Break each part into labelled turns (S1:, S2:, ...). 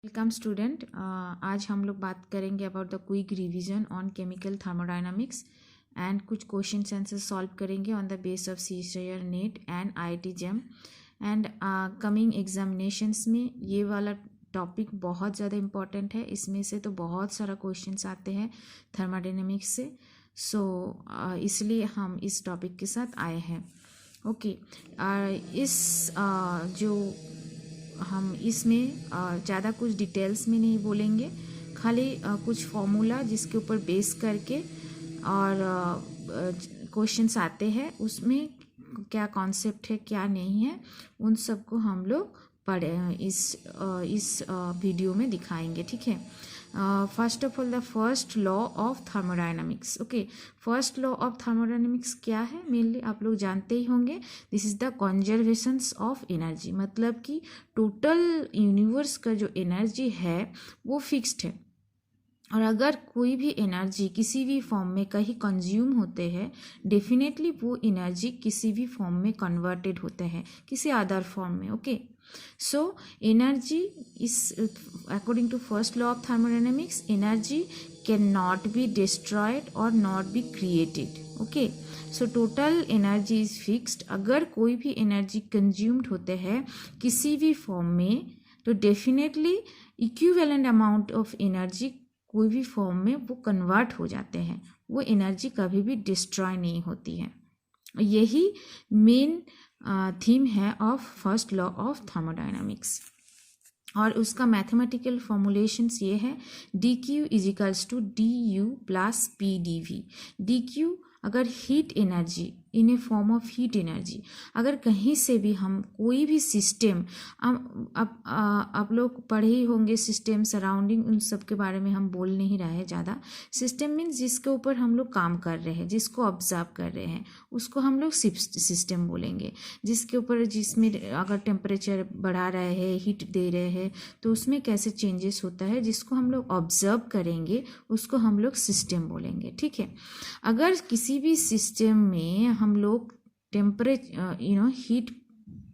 S1: Welcome student. आज हम लोग बात करेंगे about the quick revision on chemical thermodynamics and कुछ क्वेश्चन आंसर सॉल्व करेंगे on the base of CSIR net and IIT JEM and coming examinations में ये वाला टॉपिक बहुत ज़्यादा इम्पॉर्टेंट है। इसमें से तो बहुत सारा क्वेश्चंस आते हैं थर्मोडायनामिक्स से, इसलिए हम इस टॉपिक के साथ आए हैं। ओके, जो हम इसमें ज़्यादा कुछ डिटेल्स में नहीं बोलेंगे, खाली कुछ फॉर्मूला जिसके ऊपर बेस करके और क्वेश्चंस आते हैं, उसमें क्या कॉन्सेप्ट है क्या नहीं है, उन सबको हम लोग पढ़े इस वीडियो में दिखाएंगे। ठीक है। First of all the first law of thermodynamics. Okay, first law of thermodynamics क्या है मेनली आप लोग जानते ही होंगे। This is the conservations of energy, मतलब कि टोटल यूनिवर्स का जो एनर्जी है वो फिक्स्ड है, और अगर कोई भी एनर्जी किसी भी फॉर्म में कहीं कंज्यूम होते हैं, डेफिनेटली वो एनर्जी किसी भी फॉर्म में कन्वर्टेड होते हैं किसी अदर फॉर्म में। Okay, so energy is according to first law of thermodynamics, energy can not be destroyed और not be created. Okay, so total energy is fixed. अगर कोई भी एनर्जी कंज्यूम्ड होते हैं किसी भी फॉर्म में, तो definitely equivalent amount of energy कोई भी फॉर्म में वो कन्वर्ट हो जाते हैं, वो एनर्जी कभी भी डिस्ट्रॉय नहीं होती है। यही मेन थीम है of first law of thermodynamics, और उसका मैथमेटिकल फॉर्मुलेशंस ये है, dq equals to du plus pdv। dq अगर heat energy in a form of heat energy, अगर कहीं से भी हम कोई भी सिस्टम, आप लोग पढ़े ही होंगे सिस्टम, सराउंडिंग, उन सब के बारे में हम बोल नहीं रहे हैं ज़्यादा। सिस्टम मीन्स जिसके ऊपर हम लोग काम कर रहे हैं, जिसको ऑब्जर्व कर रहे हैं, उसको हम लोग सिस्टम बोलेंगे। जिसके ऊपर, जिसमें अगर टेम्परेचर बढ़ा रहे हैं, हीट दे रहे हैं, तो उसमें कैसे चेंजेस होता है, जिसको हम लोग ऑब्जर्व करेंगे, उसको हम लोग सिस्टम बोलेंगे। ठीक है। अगर किसी भी सिस्टम में हम लोग टेम्परेचर हीट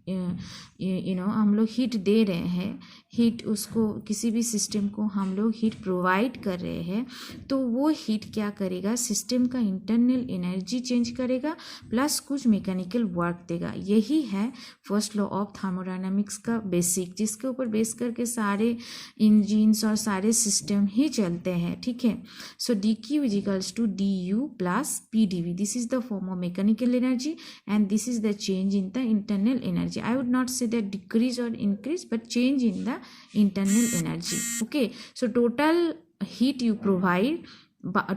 S1: हम लोग हीट दे रहे हैं, हीट, उसको किसी भी सिस्टम को हम लोग हीट प्रोवाइड कर रहे हैं, तो वो हीट क्या करेगा, सिस्टम का इंटरनल एनर्जी चेंज करेगा प्लस कुछ मैकेनिकल वर्क देगा। यही है फर्स्ट लॉ ऑफ थर्मोडायनामिक्स का बेसिक, जिसके ऊपर बेस करके सारे इंजिन्स और सारे सिस्टम ही चलते हैं। ठीक है। So dq equals to du plus pdv, this is the form of mechanical energy and this is the change in the internal energy. I would not say that decrease or increase, but change in the internal energy. Okay, so total heat you provide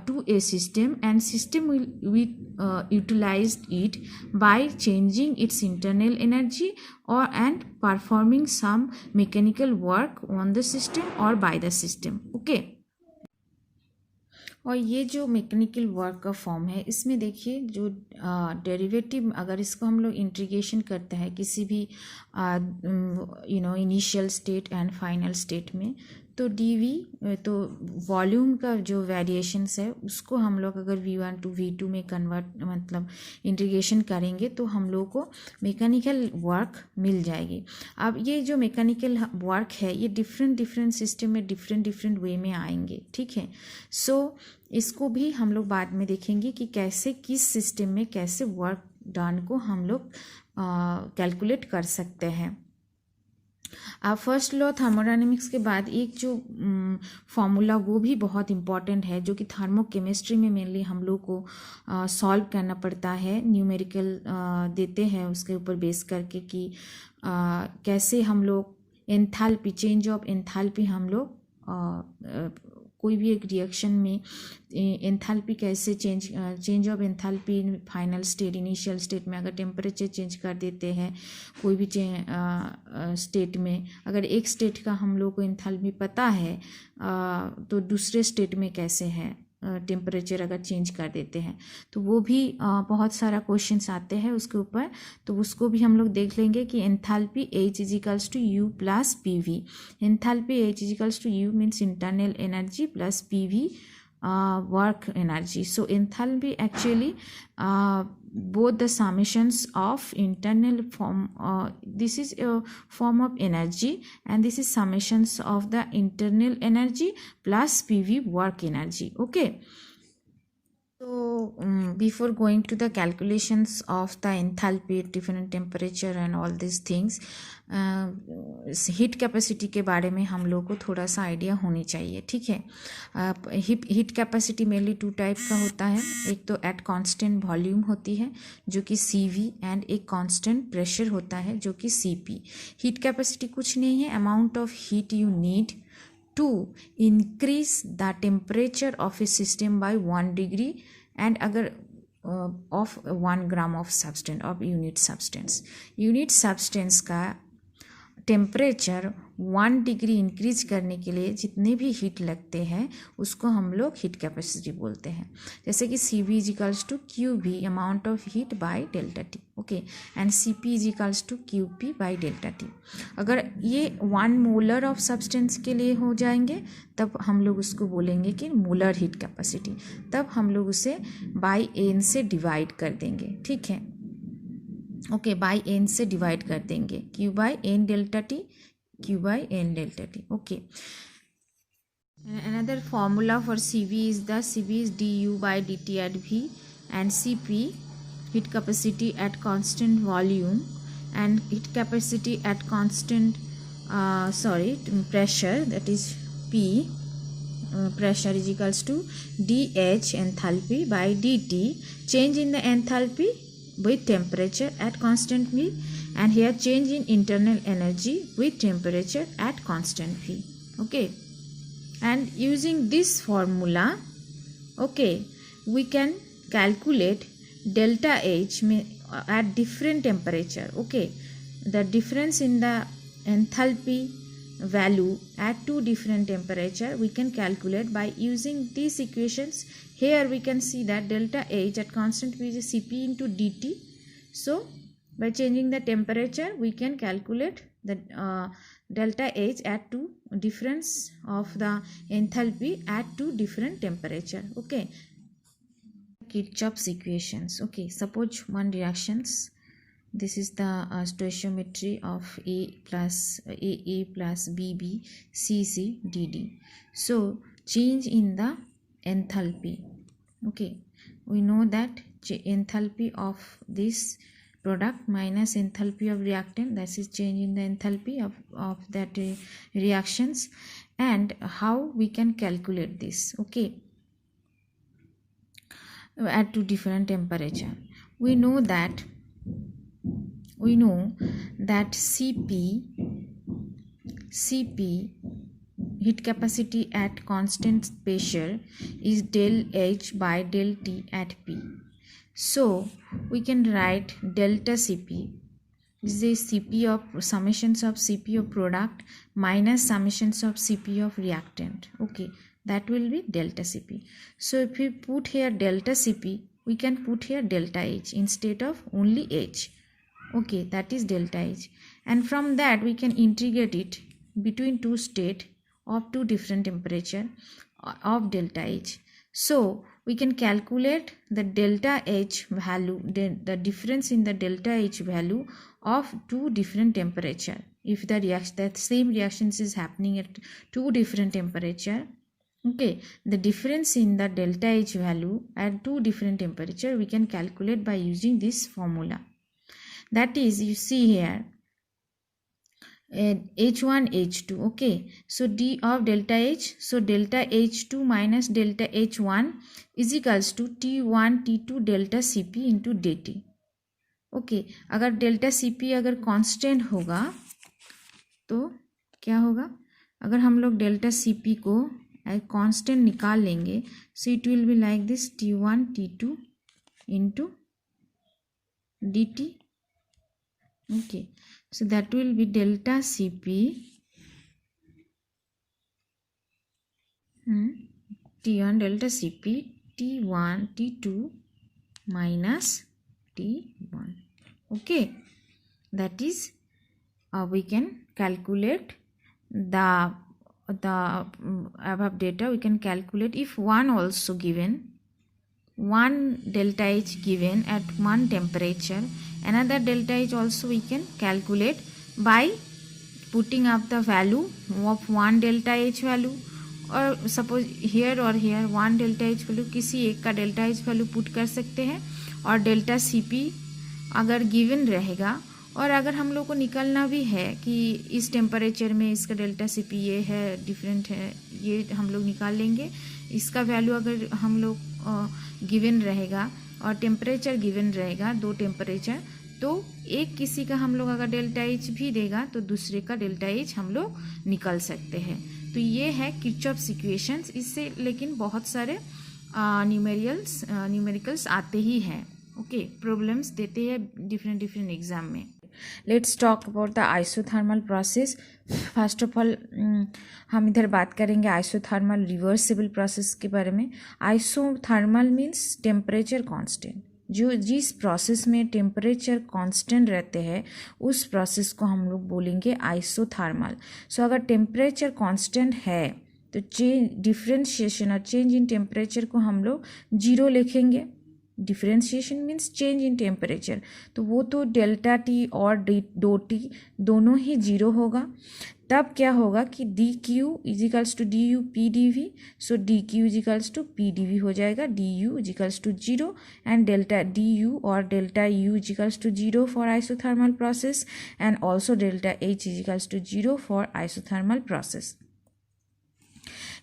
S1: to a system, and system will utilize it by changing its internal energy and performing some mechanical work on the system or by the system. Okay, और ये जो mechanical work का form है, इसमें देखिए जो derivative, अगर इसको हम लोग इंटीग्रेशन करते हैं किसी भी initial state and final state में, तो dv, तो वॉल्यूम का जो वेरिएशंस है उसको हम लोग अगर v1 टू v2 में कन्वर्ट, मतलब इंटीग्रेशन करेंगे, तो हम लोग को मैकेनिकल वर्क मिल जाएगी। अब ये जो मैकेनिकल वर्क है, ये डिफरेंट सिस्टम में डिफरेंट वे में आएंगे। ठीक है। सो इसको भी हम लोग बाद में देखेंगे कि कैसे किस सिस्टम में कैसे वर्क डन को हम लोग कैलकुलेट कर सकते हैं। अब फर्स्ट लॉ थर्मोडायनामिक्स के बाद एक जो फॉर्मूला, वो भी बहुत इंपॉर्टेंट है, जो कि थर्मोकेमिस्ट्री में मेनली हम लोग को सॉल्व करना पड़ता है। न्यूमेरिकल देते हैं उसके ऊपर बेस करके कि कैसे हम लोग एंथैल्पी, चेंज ऑफ एंथैल्पी, हम लोग कोई भी एक रिएक्शन में एंथैल्पी कैसे change of enthalpy in final state, initial state में अगर टेम्परेचर चेंज कर देते हैं कोई भी स्टेट में, अगर एक स्टेट का हम लोग को एंथैल्पी पता है, तो दूसरे स्टेट में कैसे है टेम्परेचर अगर चेंज कर देते हैं, तो वो भी बहुत सारा क्वेश्चंस आते हैं उसके ऊपर, तो उसको भी हम लोग देख लेंगे कि enthalpy H equals to U plus PV। Enthalpy H equals to U means internal energy plus PV work energy. So enthalpy actually both the summations of internal form, this is a form of energy, and this is summations of the internal energy plus PV work energy. Okay, so before going to the calculations of the enthalpy at different temperature and all these things, heat capacity के बारे में हम लोग को थोड़ा सा idea होनी चाहिए. ठीक है, heat capacity mainly two type का होता है. एक तो एट कांस्टेंट वॉल्यूम होती है जो कि CV, एंड एक कांस्टेंट प्रेशर होता है जो कि CP. हीट कैपेसिटी कुछ नहीं है, amount of heat you need to increase the temperature of a system by 1 degree and agar of 1 gram of substance of unit substance का टेम्परेचर 1 डिग्री इंक्रीज करने के लिए जितने भी हीट लगते हैं उसको हम लोग हीट कैपेसिटी बोलते हैं. जैसे कि CV is equals to QV amount of heat by delta T. Okay, and CP is equals to QP by delta T. अगर ये 1 मोलर ऑफ सब्सटेंस के लिए हो जाएंगे तब हम लोग उसको बोलेंगे कि मोलर हीट कैपेसिटी. तब हम लोग उसे बाय N से डिवाइड कर देंगे. ठीक है, ओके, बाय N से डिवाइड कर देंगे. Q by N delta T, Q by N delta T. Okay, another formula for CV is du by dt at V, and CP heat capacity at constant volume, and heat capacity at constant pressure, that is P, pressure is equals to dH enthalpy by dt, change in the enthalpy with temperature at constant V, and here change in internal energy with temperature at constant V. Okay, and using this formula, okay, we can calculate delta H at different temperature. Okay, the difference in the enthalpy value at two different temperature we can calculate by using these equations. Here we can see that delta H at constant V is CP into dt. So by changing the temperature we can calculate the delta H at two difference of the enthalpy at two different temperature. Okay, Kirchhoff's equations. Okay, suppose one reactions, this is the stoichiometry of A plus BB CC DD. So change in the enthalpy. Okay, we know that enthalpy of this product minus enthalpy of reactant, that is change in the enthalpy of that reactions, and how we can calculate this. Okay, at two different temperature, we know that CP heat capacity at constant pressure is del H by del T at P. So we can write delta CP is the CP of summations of CP of product minus summations of CP of reactant. Okay, that will be delta CP. So if we put here delta CP, we can put here delta H instead of only H. Okay, that is delta H, and from that we can integrate it between two state of two different temperature of delta H. So we can calculate the delta H value, the difference in the delta H value of two different temperature. If the same reactions is happening at two different temperature, okay, the difference in the delta H value at two different temperature we can calculate by using this formula. That is, you see here H1 H2. Okay, so D of delta H, so delta H2 minus delta H1 is equals to T1 T2 delta CP into dt. Okay, अगर delta CP अगर constant होगा तो क्या होगा, अगर हम लोग delta CP को कांस्टेंट निकाल लेंगे, so it will be like this T1 T2 into dt. Okay, so that will be delta CP T1 delta CP T1 T2 minus T1. Okay, that is we can calculate the the above data, we can calculate if one also given, one delta H given at one temperature, another delta H also we can calculate by putting up the value of one delta H value, और suppose here और here one delta H value, किसी एक का delta H value put कर सकते हैं, और delta C P अगर गिवन रहेगा, और अगर हम लोग को निकलना भी है कि इस टेम्परेचर में इसका डेल्टा सी पी ये है, डिफरेंट है, ये हम लोग निकाल लेंगे। इसका वैल्यू अगर हम लोग गिवन रहेगा और टेम्परेचर गिवन रहेगा, दो टेम्परेचर, तो एक किसी का हम लोग अगर डेल्टा एच भी देगा तो दूसरे का डेल्टा एच हम लोग निकल सकते हैं। तो ये है किरचॉफ्स इक्वेशंस। इससे लेकिन बहुत सारे न्यूमेरिकल्स आते ही हैं, ओके, प्रॉब्लम्स देते हैं डिफरेंट एग्जाम में। Let's talk about the isothermal process. First of all हम इधर बात करेंगे आइसोथर्मल रिवर्सिबल प्रोसेस के बारे में। आइसोथर्मल मीन्स टेम्परेचर कांस्टेंट, जो जिस प्रोसेस में टेम्परेचर कांस्टेंट रहते हैं उस प्रोसेस को हम लोग बोलेंगे आइसोथर्मल। सो अगर टेम्परेचर कांस्टेंट है तो डिफरेंशिएशन और चेंज इन टेम्परेचर को हम लोग जीरो लिखेंगे। Differentiation means change in temperature, तो वो तो डेल्टा टी और डो टी दोनों ही जीरो होगा। तब क्या होगा कि D Q equals to D U P D V, so D Q equals to P D V हो जाएगा, D U equals to zero, and delta D U और delta U equals to zero for isothermal process, and also delta H equals to zero for isothermal process.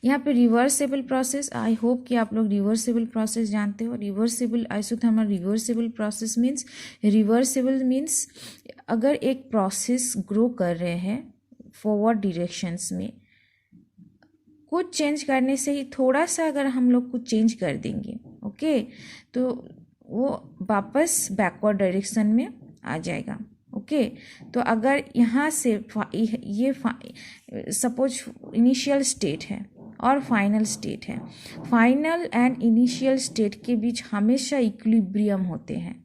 S1: यहाँ पे reversible process, I hope कि आप लोग reversible process जानते हो। Reversible isothermal reversible process means, reversible means अगर एक process grow कर रहे हैं फॉरवर्ड डायरेक्शंस में, कुछ चेंज करने से ही थोड़ा सा अगर हम लोग कुछ चेंज कर देंगे, ओके, तो वो वापस बैकवर्ड डायरेक्शन में आ जाएगा, ओके। तो अगर यहाँ से ये सपोज इनिशियल स्टेट है और फाइनल स्टेट है, फाइनल एंड इनिशियल स्टेट के बीच हमेशा इक्विलिब्रियम होते हैं,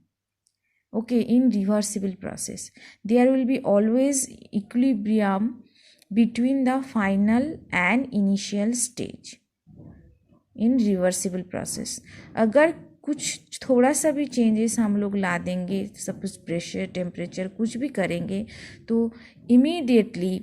S1: okay, in reversible process there will be always equilibrium between the final and initial stage in reversible process। अगर कुछ थोड़ा सा भी चेंजेस हम लोग ला देंगे, सपोज प्रेशर टेम्परेचर कुछ भी करेंगे, तो immediately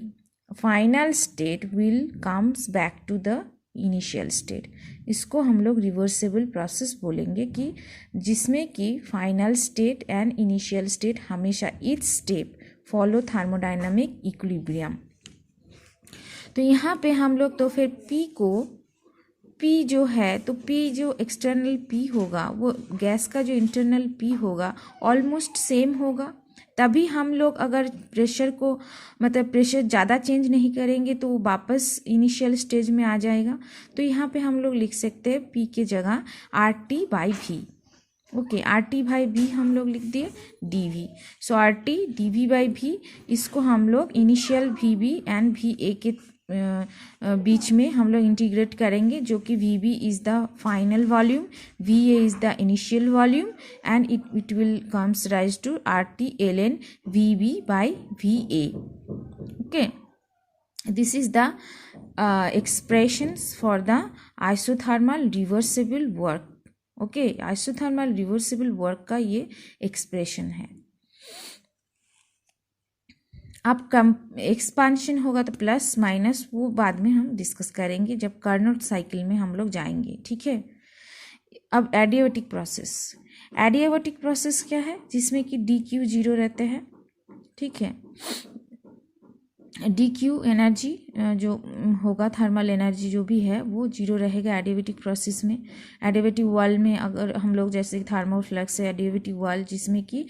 S1: final state will comes back to the initial state. इसको हम लोग रिवर्सिबल प्रोसेस बोलेंगे, कि जिसमें कि final state and initial state हमेशा each step follow thermodynamic equilibrium. तो यहाँ पे हम लोग तो फिर P जो है, तो P जो एक्सटर्नल P होगा, वो गैस का जो इंटरनल P होगा ऑलमोस्ट सेम होगा। तभी हम लोग अगर प्रेशर को, मतलब प्रेशर ज़्यादा चेंज नहीं करेंगे तो वो वापस इनिशियल स्टेज में आ जाएगा। तो यहाँ पे हम लोग लिख सकते हैं P के जगह RT/V, ओके, RT/V हम लोग लिख दिए dV। सो RT dV/V, इसको हम लोग इनिशियल VB एंड VA के बीच में हम लोग इंटीग्रेट करेंगे, जो कि VB is the final volume, VA is the initial volume, and it will comes rise to RT ln VB/VA, okay. This is the expressions for the isothermal reversible work, okay. Isothermal reversible work का ये expression है। अब कम expansion होगा तो plus minus वो बाद में हम डिस्कस करेंगे जब कार्नोट साइकिल में हम लोग जाएंगे, ठीक है। अब एडियाबैटिक प्रोसेस, एडियाबैटिक प्रोसेस क्या है, जिसमें कि डी क्यू जीरो रहते हैं, ठीक है। डी क्यू एनर्जी जो होगा, थर्मल एनर्जी जो भी है वो जीरो रहेगा एडियाबैटिक प्रोसेस में। एडियाबैटिक वाल में अगर हम लोग जैसे थर्मोफ्लक्स है एडियाबैटिक वाल, जिसमें कि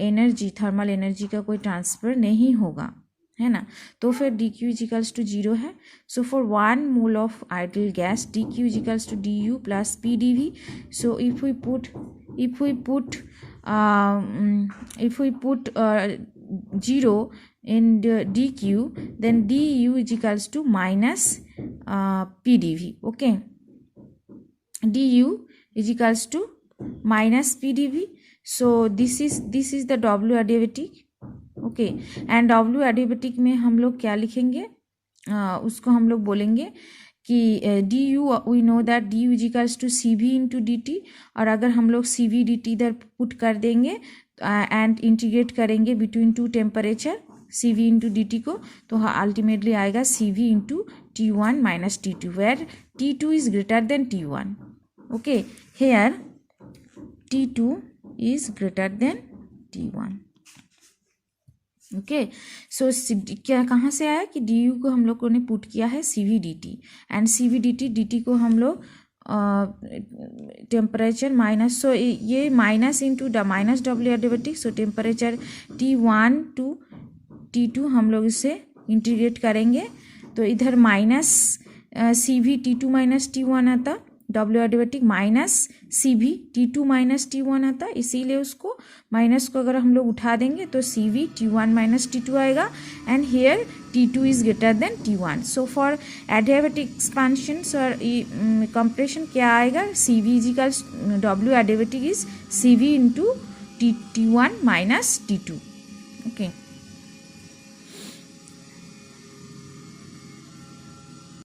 S1: एनर्जी, थर्मल एनर्जी का कोई ट्रांसफ़र नहीं होगा, है ना, तो फिर D Q equals to zero है। So for 1 mole of ideal gas D Q equals to D U plus P D V. So if we put zero in the dq, then du is equals to minus pdv, okay, du is equals to minus pdv. so this is the w adiabatic, okay, and w adiabatic में हम लोग क्या लिखेंगे, उसको हम लोग बोलेंगे कि D U, we know that D U equals to C V into D T, और अगर हम लोग सी वी डी टी इधर पुट कर देंगे एंड इंटीग्रेट करेंगे between two temperature C V into D T को, तो अल्टीमेटली आएगा C V into T one minus T two, where T two is greater than T one. Okay, here T two is greater than T one. Okay, सो क्या कहाँ से आया कि D you को हम लोग ने पुट किया है C V D T, and C V D T को हम लोग टेम्परेचर माइनस, सो ये minus into minus W adiabatic, so temperature T one to T two हम लोग इसे इंटीग्रेट करेंगे, तो इधर minus C V T two minus T one आता, W adiabatic minus C V T two minus T one आता, इसीलिए उसको माइनस को अगर हम लोग उठा देंगे तो C V T one minus T two आएगा, and here T two is greater than T one. So for adiabatic expansion और कंप्रेशन क्या आएगा, C V is equals W adiabatic is C V into T one minus T two. Okay,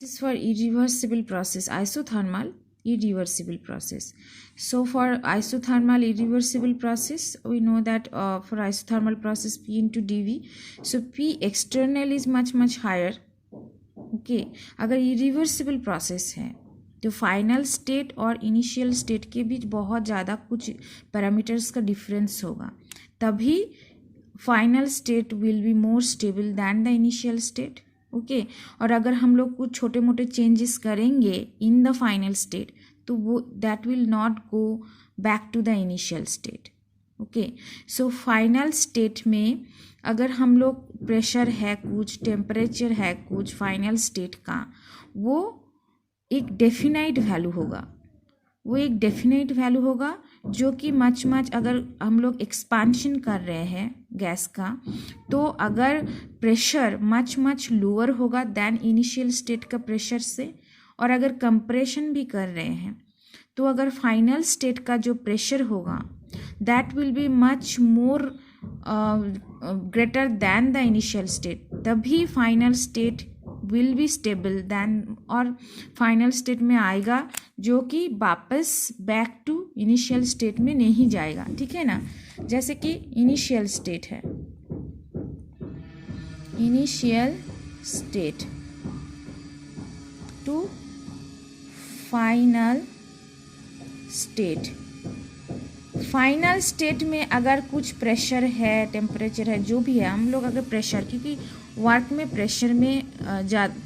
S1: this is for irreversible process, isothermal irreversible process. So for isothermal irreversible process, we know that for isothermal process P into dV, so P external is much higher. Okay, अगर irreversible process है तो final state और initial state के बीच बहुत ज़्यादा कुछ parameters का difference होगा, तभी final state will be more stable then the initial state. Okay, और अगर हम लोग कुछ छोटे मोटे चेंजेस करेंगे इन द फाइनल स्टेट तो वो that will not go back to the initial state. Okay, so final state में अगर हम लोग प्रेशर है कुछ, टेम्परेचर है कुछ, फाइनल स्टेट का वो एक डेफिनाइट वैल्यू होगा, वो एक डेफिनाइट वैल्यू होगा जो कि मच अगर हम लोग एक्सपांशन कर रहे हैं गैस का, तो अगर प्रेशर मच लोअर होगा दैन इनिशियल स्टेट का प्रेशर से, और अगर कंप्रेशन भी कर रहे हैं तो अगर फाइनल स्टेट का जो प्रेशर होगा that will be much more greater than the initial state, तभी final state will be stable than, और फाइनल स्टेट में आएगा जो कि वापस बैक टू इनिशियल स्टेट में नहीं जाएगा. ठीक है ना, जैसे कि इनिशियल स्टेट है, initial state to final state. Final state में अगर कुछ प्रेशर है, टेम्परेचर है, जो भी है, हम लोग अगर प्रेशर, क्योंकि वर्क में प्रेशर में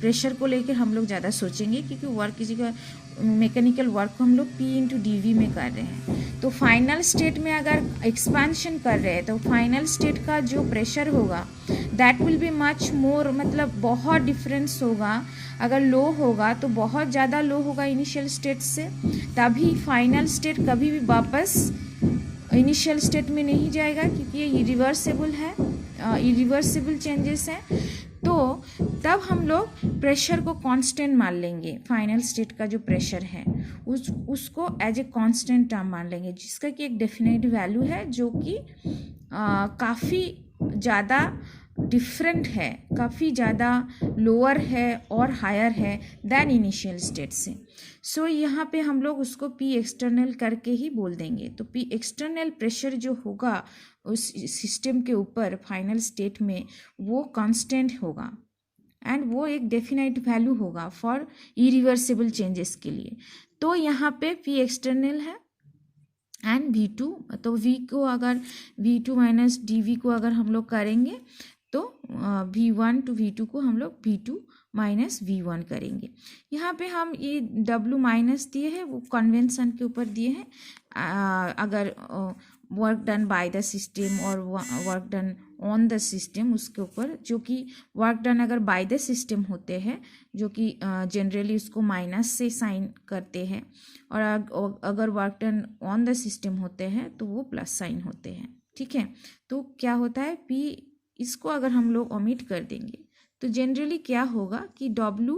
S1: प्रेशर को लेकर हम लोग ज़्यादा सोचेंगे, क्योंकि वर्क किसी का मैकेनिकल वर्क को हम लोग P इंटू डी वी में कर रहे हैं, तो फाइनल स्टेट में अगर एक्सपांशन कर रहे हैं तो फाइनल स्टेट का जो प्रेशर होगा दैट विल बी मच मोर, मतलब बहुत डिफरेंस होगा. अगर लो होगा तो बहुत ज़्यादा लो होगा इनिशियल स्टेट से, तभी फाइनल स्टेट कभी भी वापस इनिशियल स्टेट में नहीं जाएगा, क्योंकि ये इरिवर्सिबल है, इरिवर्सिबल चेंजेस हैं. तो तब हम लोग प्रेशर को कांस्टेंट मान लेंगे, फाइनल स्टेट का जो प्रेशर है उसको एज ए कांस्टेंट टर्म मान लेंगे, जिसका कि एक डेफिनेट वैल्यू है जो कि काफ़ी ज़्यादा डिफरेंट है, काफ़ी ज़्यादा लोअर है और हायर है दैन इनिशियल स्टेट से. सो यहाँ पे हम लोग उसको P एक्सटर्नल करके ही बोल देंगे. तो P एक्सटर्नल प्रेशर जो होगा उस सिस्टम के ऊपर फाइनल स्टेट में वो कांस्टेंट होगा, एंड वो एक डेफिनाइट वैल्यू होगा फॉर इरिवर्सिबल चेंजेस के लिए. तो यहाँ पे P एक्सटर्नल है एंड V2, तो V को अगर V2 माइनस डी को अगर हम लोग करेंगे तो V1 टू V2 को हम लोग V2 माइनस V1 करेंगे. यहाँ पे हम ये W माइनस दिए हैं, वो कन्वेंशन के ऊपर दिए हैं. अगर work done by the system और work done on the system, उसके ऊपर जो कि वर्क डन अगर बाय द सिस्टम होते हैं, जो कि जनरली उसको माइनस से साइन करते हैं, और अगर work done on the system होते हैं तो वो प्लस साइन होते हैं. ठीक है, तो क्या होता है P, इसको अगर हम लोग ओमिट कर देंगे तो जनरली क्या होगा कि W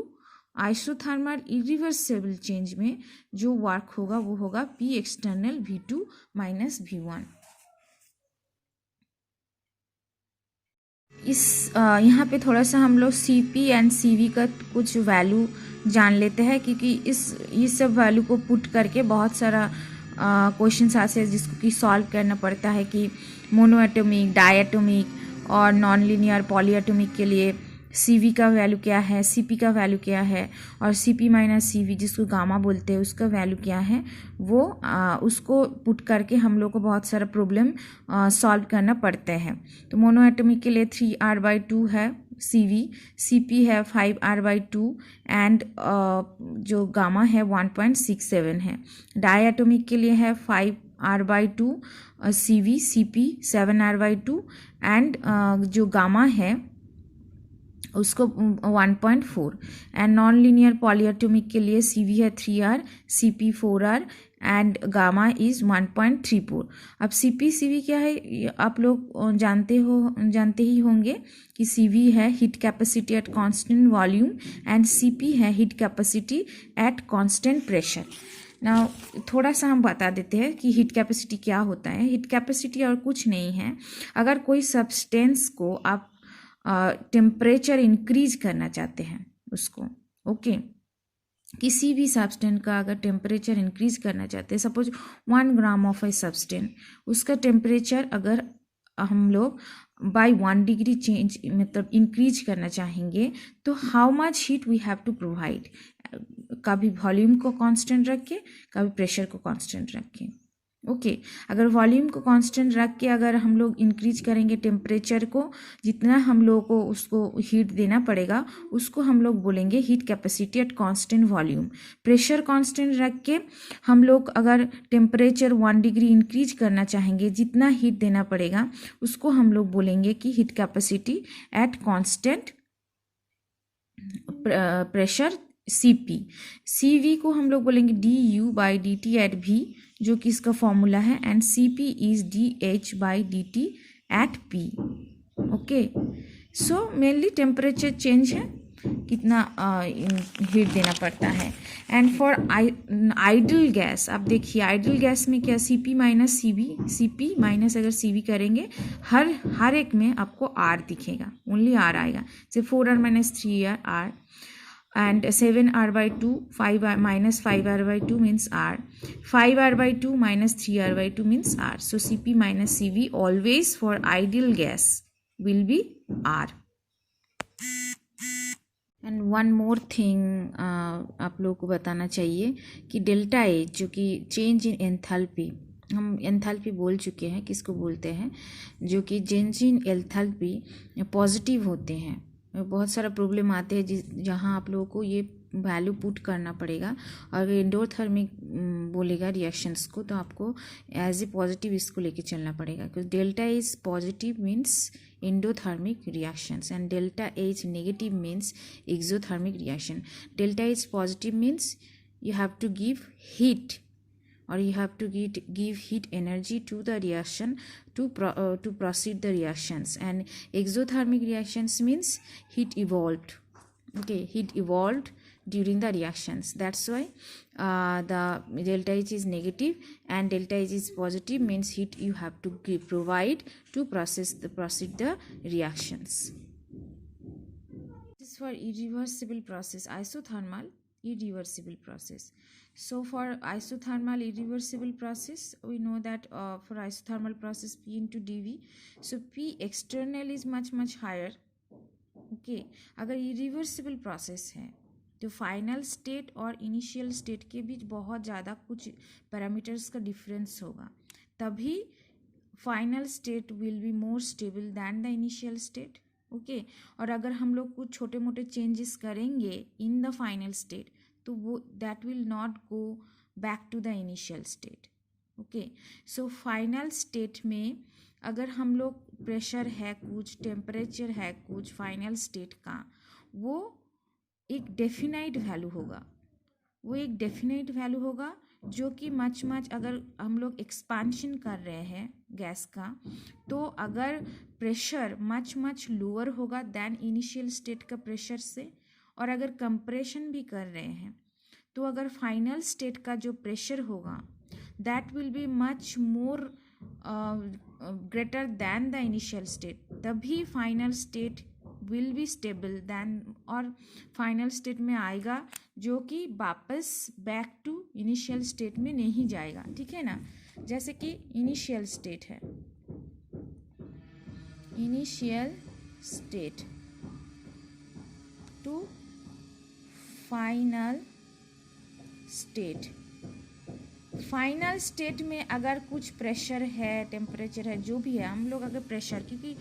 S1: आइसोथर्मल इरिवर्सिबल चेंज में जो वर्क होगा वो होगा P external V2 minus V1. यहाँ पे थोड़ा सा हम लोग CP एंड CV का कुछ वैल्यू जान लेते हैं, क्योंकि ये सब वैल्यू को पुट करके बहुत सारा क्वेश्चन आते हैं जिसको कि सॉल्व करना पड़ता है कि मोनो एटॉमिक, डाई एटॉमिक और नॉन लीनियर पॉली एटॉमिक के लिए CV का वैल्यू क्या है, CP का वैल्यू क्या है, और CP माइनस CV जिसको गामा बोलते हैं उसका वैल्यू क्या है, वो उसको पुट करके हम लोग को बहुत सारा प्रॉब्लम सॉल्व करना पड़ते हैं। तो मोनो एटॉमिक के लिए 3r/2 है CV, CP है 5r/2 एंड जो गामा है 1.67 है। डाई एटॉमिक के लिए है 5r/2 CV, CP 7r/2 and जो गामा है उसको 1.4 एंड नॉन लीनियर पॉलीएटॉमिक के लिए CV है 3r, CP 4r and gamma is 1.34। अब CP CV क्या है आप लोग जानते ही होंगे कि CV है heat capacity at constant volume and CP है heat capacity at constant pressure. ना थोड़ा सा हम बता देते हैं कि हीट कैपेसिटी क्या होता है। हीट कैपेसिटी और कुछ नहीं है, अगर कोई सब्सटेंस को आप टेम्परेचर इंक्रीज करना चाहते हैं उसको, ओके किसी भी सब्सटेंस का अगर टेम्परेचर इंक्रीज करना चाहते हैं, suppose 1 gram of a substance, उसका टेम्परेचर अगर हम लोग बाय 1 डिग्री चेंज मतलब इंक्रीज करना चाहेंगे तो how much heat we have to provide, कभी वॉल्यूम को कांस्टेंट रख के कभी प्रेशर को कांस्टेंट रख के। ओके अगर वॉल्यूम को कांस्टेंट रख के अगर हम लोग इंक्रीज करेंगे टेम्परेचर को, जितना हम लोग को उसको हीट देना पड़ेगा उसको हम लोग बोलेंगे heat capacity at constant volume. Pressure constant रख के हम लोग अगर टेम्परेचर 1 डिग्री इंक्रीज करना चाहेंगे, जितना हीट देना पड़ेगा उसको हम लोग बोलेंगे कि heat capacity at constant pressure CP। CV को हम लोग बोलेंगे du/dt एट V, जो कि इसका फॉर्मूला है, and CP is dH/dt at P। Okay so mainly temperature change है, कितना हीट देना पड़ता है। एंड फॉर आइडल गैस आप देखिए, आइडल गैस में क्या CP minus CV, CP minus अगर CV करेंगे हर एक में आपको R दिखेगा, ओनली R आएगा। से 4r minus 3r and 7r/2, 5r minus 5r/2 means R, 5r/2 minus 3r/2 means R. So CP minus CV always for ideal gas will be R. And one more thing आप लोगों को बताना चाहिए कि delta H जो कि change in enthalpy, हम enthalpy बोल चुके हैं किसको बोलते हैं, जो कि चेंज इन एंथैल्पी पॉजिटिव होते हैं। बहुत सारा प्रॉब्लम आते हैं जहाँ आप लोगों को ये वैल्यू पुट करना पड़ेगा, और एंडोथर्मिक बोलेगा रिएक्शंस को तो आपको एज ए पॉजिटिव इसको लेके चलना पड़ेगा, क्योंकि delta is positive means endothermic reactions and delta H negative means exothermic reaction. Delta H positive means you have to give heat, or you have to give heat energy to the reaction to proceed the reactions, and exothermic reactions means heat evolved. Okay, heat evolved during the reactions. That's why the delta H is negative and delta H is positive means heat you have to provide to proceed the reactions. This is for irreversible process, isothermal irreversible process. So for isothermal irreversible process, we know that for isothermal process P into dV, so P external is much higher. Okay, अगर irreversible process है तो final state और initial state के बीच बहुत ज़्यादा कुछ parameters का difference होगा, तभी final state will be more stable then the initial state. Okay और अगर हम लोग कुछ छोटे मोटे चेंजेस करेंगे इन द फाइनल स्टेट तो वो that will not go back to the initial state. Okay so final state में अगर हम लोग प्रेशर है कुछ, टेम्परेचर है कुछ, फाइनल स्टेट का वो एक डेफिनाइट वैल्यू होगा, वो एक डेफिनाइट वैल्यू होगा जो कि मच अगर हम लोग एक्सपांशन कर रहे हैं गैस का तो अगर प्रेशर मच लोअर होगा दैन इनिशियल स्टेट का प्रेशर से, और अगर कंप्रेशन भी कर रहे हैं तो अगर फाइनल स्टेट का जो प्रेशर होगा that will be much more greater than the initial state, तभी final state will be stable than, और फाइनल स्टेट में आएगा जो कि वापस बैक टू इनिशियल स्टेट में नहीं जाएगा, ठीक है ना। जैसे कि इनिशियल स्टेट है, initial state to final state. Final state में अगर कुछ प्रेशर है, टेम्परेचर है, जो भी है, हम लोग अगर प्रेशर, क्योंकि